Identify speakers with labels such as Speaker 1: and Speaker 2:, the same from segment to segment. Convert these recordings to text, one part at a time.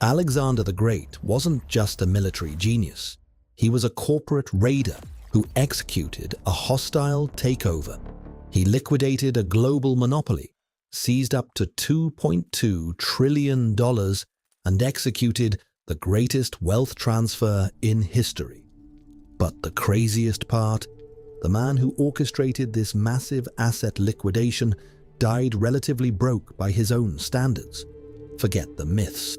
Speaker 1: Alexander the Great wasn't just a military genius. He was a corporate raider who executed a hostile takeover. He liquidated a global monopoly, seized up to $2.2 trillion, and executed the greatest wealth transfer in history. But the craziest part, the man who orchestrated this massive asset liquidation died relatively broke by his own standards. Forget the myths.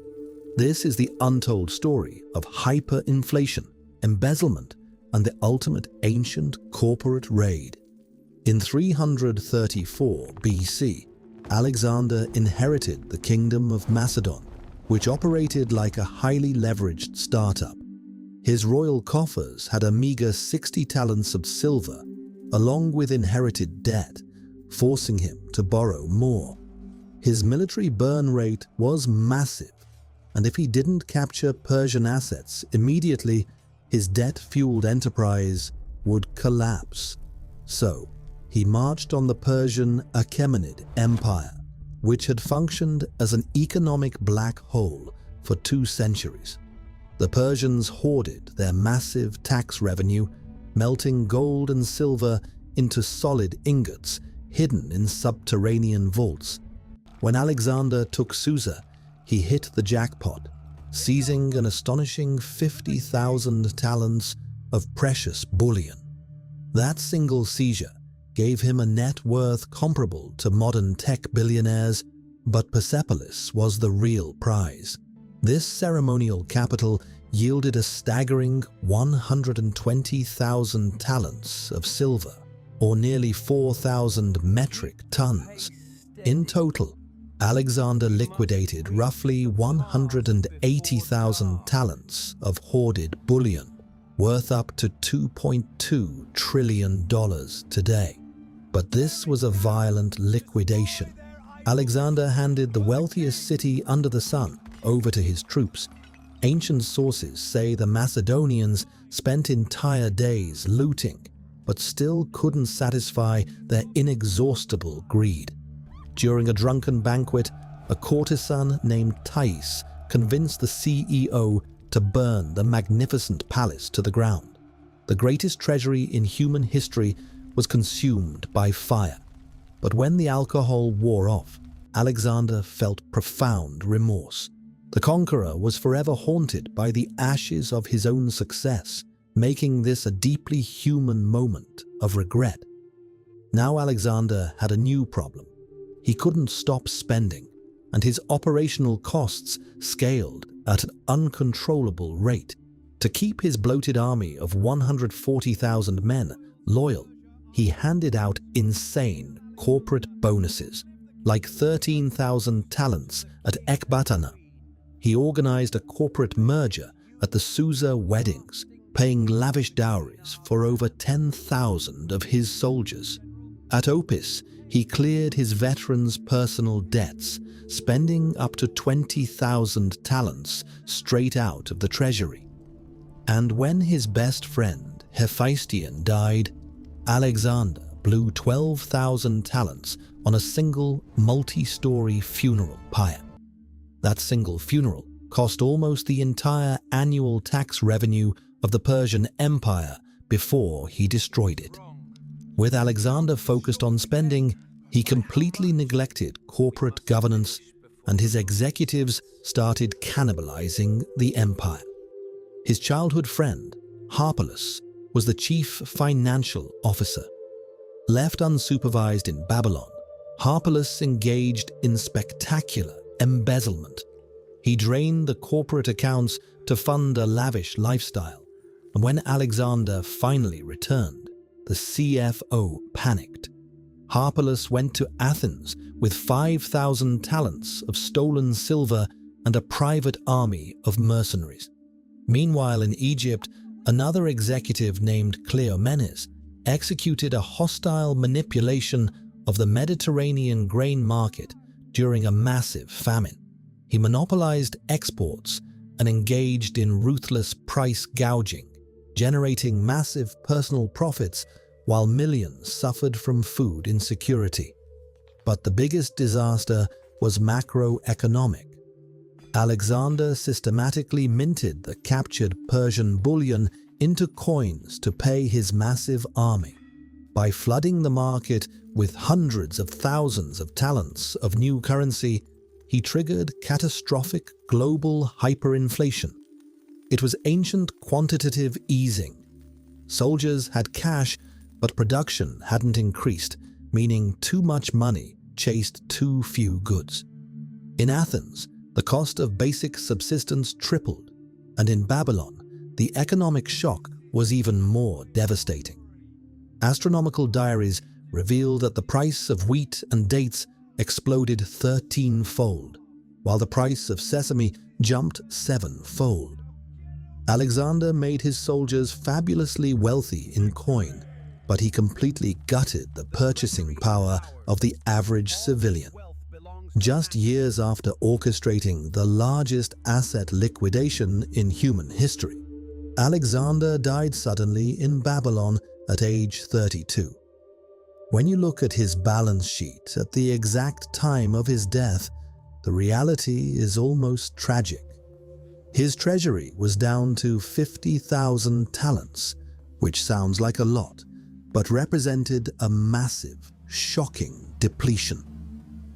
Speaker 1: This is the untold story of hyperinflation, embezzlement, and the ultimate ancient corporate raid. In 334 BC, Alexander inherited the Kingdom of Macedon, which operated like a highly leveraged startup. His royal coffers had a meager 60 talents of silver, along with inherited debt, forcing him to borrow more. His military burn rate was massive, and if he didn't capture Persian assets immediately, his debt-fueled enterprise would collapse. So, he marched on the Persian Achaemenid Empire, which had functioned as an economic black hole for 2 centuries. The Persians hoarded their massive tax revenue, melting gold and silver into solid ingots hidden in subterranean vaults. When Alexander took Susa, he hit the jackpot, seizing an astonishing 50,000 talents of precious bullion. That single seizure gave him a net worth comparable to modern tech billionaires, but Persepolis was the real prize. This ceremonial capital yielded a staggering 120,000 talents of silver, or nearly 4,000 metric tons. In total, Alexander liquidated roughly 180,000 talents of hoarded bullion, worth up to $2.2 trillion today. But this was a violent liquidation. Alexander handed the wealthiest city under the sun over to his troops. Ancient sources say the Macedonians spent entire days looting, but still couldn't satisfy their inexhaustible greed. During a drunken banquet, a courtesan named Thais convinced the CEO to burn the magnificent palace to the ground. The greatest treasury in human history was consumed by fire. But when the alcohol wore off, Alexander felt profound remorse. The conqueror was forever haunted by the ashes of his own success, making this a deeply human moment of regret. Now Alexander had a new problem. He couldn't stop spending, and his operational costs scaled at an uncontrollable rate. To keep his bloated army of 140,000 men loyal, he handed out insane corporate bonuses, like 13,000 talents at Ecbatana. He organized a corporate merger at the Susa weddings, paying lavish dowries for over 10,000 of his soldiers. At Opis, he cleared his veterans' personal debts, spending up to 20,000 talents straight out of the treasury. And when his best friend Hephaestion died, Alexander blew 12,000 talents on a single multi-story funeral pyre. That single funeral cost almost the entire annual tax revenue of the Persian Empire before he destroyed it. With Alexander focused on spending, he completely neglected corporate governance, and his executives started cannibalizing the empire. His childhood friend, Harpalus, was the chief financial officer. Left unsupervised in Babylon, Harpalus engaged in spectacular embezzlement. He drained the corporate accounts to fund a lavish lifestyle, and when Alexander finally returned, the CFO panicked. Harpalus went to Athens with 5,000 talents of stolen silver and a private army of mercenaries. Meanwhile, in Egypt, another executive named Cleomenes executed a hostile manipulation of the Mediterranean grain market during a massive famine. He monopolized exports and engaged in ruthless price gouging, generating massive personal profits while millions suffered from food insecurity. But the biggest disaster was macroeconomic. Alexander systematically minted the captured Persian bullion into coins to pay his massive army. By flooding the market with hundreds of thousands of talents of new currency, he triggered catastrophic global hyperinflation. It was ancient quantitative easing. Soldiers had cash, but production hadn't increased, meaning too much money chased too few goods. In Athens, the cost of basic subsistence tripled, and in Babylon, the economic shock was even more devastating. Astronomical diaries reveal that the price of wheat and dates exploded 13-fold, while the price of sesame jumped 7-fold. Alexander made his soldiers fabulously wealthy in coin, but he completely gutted the purchasing power of the average civilian. Just years after orchestrating the largest asset liquidation in human history, Alexander died suddenly in Babylon at age 32. When you look at his balance sheet at the exact time of his death, the reality is almost tragic. His treasury was down to 50,000 talents, which sounds like a lot, but represented a massive, shocking depletion.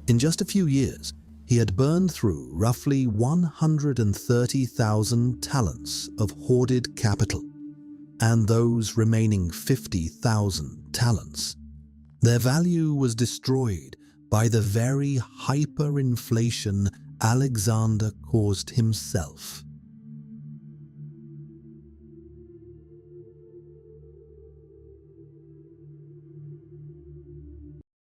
Speaker 1: In just a few years, he had burned through roughly 130,000 talents of hoarded capital, and those remaining 50,000 talents, their value was destroyed by the very hyperinflation Alexander caused himself.